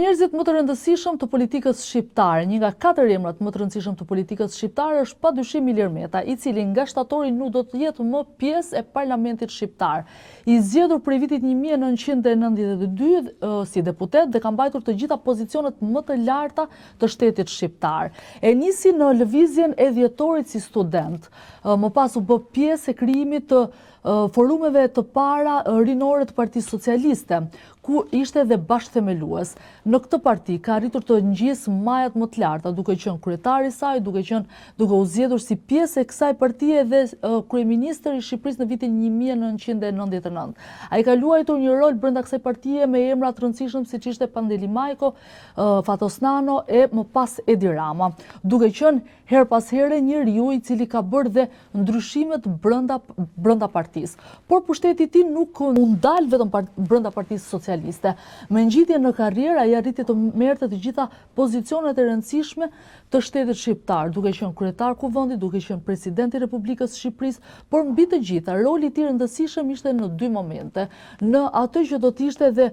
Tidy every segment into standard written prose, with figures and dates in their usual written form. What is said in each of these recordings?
Njerëzit më të rëndësishëm të politikës shqiptare, një nga 4 emrat më të rëndësishëm të politikës shqiptare është padyshim Ilir Meta, i cili nga shtatori nuk do të jetë më pjesë e parlamentit shqiptar. I zgjedhur prej vitit 1992 si deputet dhe ka mbajtur të gjitha pozicionet më të larta të shtetit shqiptar. E nisi në lëvizjen e dhjetorit si student, më pas u bë pjesë e krijimit të forumeve të para rinore të Partisë Socialiste, ku ishte dhe bashkëthemelues. Në këtë parti ka arritur të ngjisë majat më të larta, duke qenë kryetari i saj, duke u zgjedhur si pjesë e kësaj partie dhe kryeministër i Shqipërisë në vitin 1999. Ai ka luajtur një rol brenda kësaj partie me emra të rëndësishëm siç ishte Pandeli Majko, Fatos Nano e më pas Edi Rama, duke qenë her pas here njeriu i cili ka bërë dhe ndryshimet brenda partisë. Por pushteti i tij nuk u ndal vetëm brenda Partisë Socialiste. Me ngjitje në karrierë ai arriti të merrte të gjitha pozicionet e rëndësishme të shtetit shqiptar, duke qenë kryetar kuvendit, duke qenë presidenti i Republikës së Shqipërisë, por mbi të gjitha roli i tij rëndësishëm ishte në 2 momente. Në atë që do të ishte dhe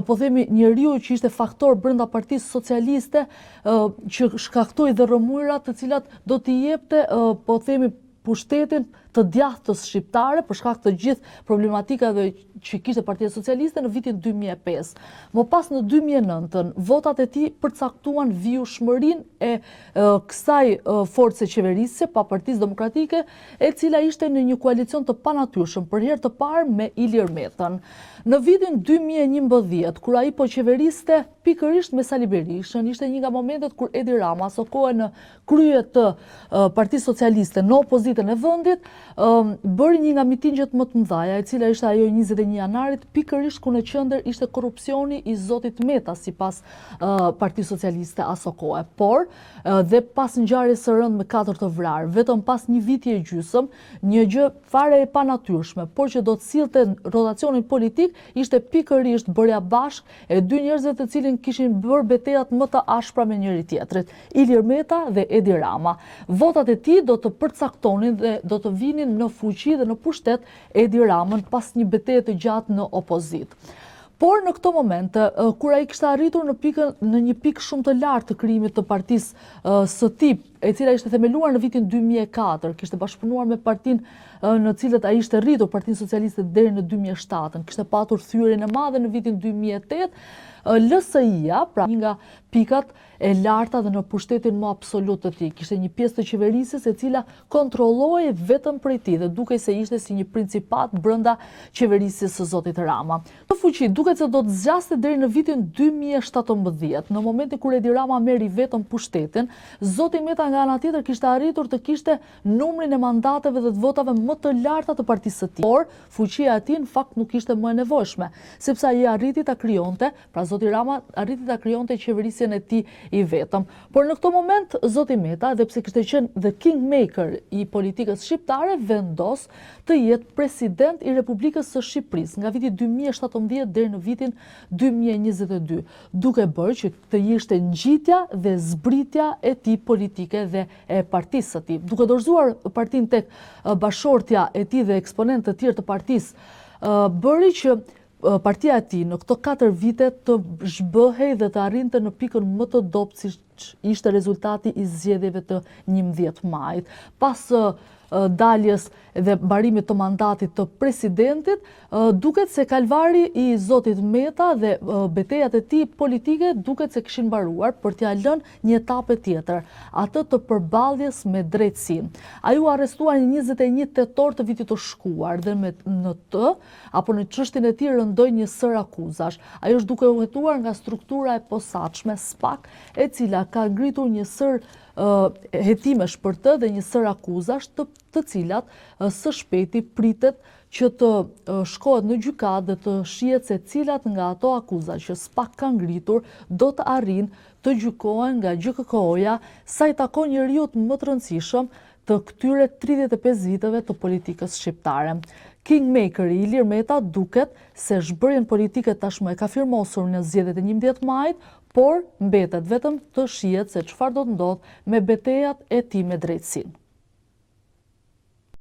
po themi njeriu që ishte faktor brenda Partisë Socialiste, që shkaktoi dhe rrëmujrat të cilat do t'i jepte po themi pushtetin të djathtës shqiptare për shkak të gjithë problematikave që kishte Partia Socialiste në vitin 2005. Më pas në 2009, votat e tij përcaktuan vijshmërinë e kësaj force qeverisje pa Partisë Demokratike, e cila ishte në një koalicion të panatyrshëm për herë të parë me Ilir Metën. Në vitin 2011, kur ai po qeveriste pikërisht me Sali Berishën, ishte një nga momentet kur Edi Rama sokohej në krye të Partisë Socialiste në opozitën e vendit, bëri një nga mitingjet më të mëdha, e cila ishte ajo 21 janarit, pikërisht ku në qendër ishte korrupsioni i zotit Meta sipas Partisë Socialiste aso kohe. Por dhe pas ngjarjes së rëndë me 4 të vrarë, vetëm pas një viti e gjysmë, një gjë fare e panatyrshme, por që do të sillte rotacionin politik, ishte pikërisht bërja bashkë e 2 njerëzve të cilin kishin bërë betejat më të ashpra me njëri tjetrit, Ilir Meta dhe Edi Rama. Votat e tij do të përcaktonin dhe do të vinin në fuqi dhe në pushtet Edi Ramën pas një betejë të gjatë në opozitë. Por në këto momente, kur ai kishte arritur në një pikë shumë të lartë të krijimit të partisë së tij, e cila ishte themeluar në vitin 2004, kishte bashkëpunuar me partinë në cilët ai ishte rritur, Partinë Socialiste deri në 2007, kishte patur thyrjen e madhe në vitin 2008, LSI-ja, pra një nga pikat e larta dhe në pushtetin më absolut të tij. Kishte një pjesë të qeverisjes e cila kontrollohej vetëm prej tij dhe dukej se ishte si një principat brenda qeverisjes së zotit Rama. Në fuqi duket se do të zgjaste deri në vitin 2017, në momentin kur Edi Rama merri vetëm pushtetin, zoti Meta nga ana tjetër kishte arritur të kishte numrin e mandateve dhe të votave më të larta të partisë së tij. Por fuqia e tij në fakt nuk ishte më e nevojshme, sepse ai arriti ta krijonte, pra zoti Rama arriti ta krijonte qeverisjen e tij i vetëm. Por në këtë moment zoti Meta, edhe pse kishte qenë the kingmaker i politikës shqiptare, vendos të jetë president i Republikës së Shqipërisë nga viti 2017 deri në vitin 2022, duke bërë që të ishte ngjitja dhe zbritja e tij politike dhe e partisë së tij. Duke dorëzuar partinë tek bashortja e tij dhe eksponentë të tjerë të partisë, bëri që partia e tij në këto 4 vite të zhbëhej dhe të arrinte në pikën më të dobët siç ishte rezultati i zgjedhjeve të 11 majit. Pas daljes dhe mbarimit të mandatit të presidentit, duket se kalvari i zotit Meta dhe betejat e tij politike duket se kishin mbaruar për t'ia lënë një etapë tjetër, atë të përballjes me drejtësinë. Ai u arrestuar në 21 tetor të vitit të shkuar dhe në në çështjen e tij rëndoi një sër akuzash. Ai është duke u hetuar nga struktura e posaçme SPAK, e cila ka ngritur një sër hetimesh për të dhe një sër akuzash të cilat së shpejti pritet që të shkohet në gjykatë dhe të shihet se cilat nga ato akuza që SPAK ka ngritur do të arrijnë të gjykohen nga GKK-ja sa i takon njeriut më të rëndësishëm të këtyre 35 viteve të politikës shqiptare. Kingmakeri Ilir Meta duket se zhbërjen politike tashmë e ka firmosur në zgjedhjet e 11 majit, por mbetet vetëm të shihet se çfarë do të ndodhë me betejat e tij me drejtësinë.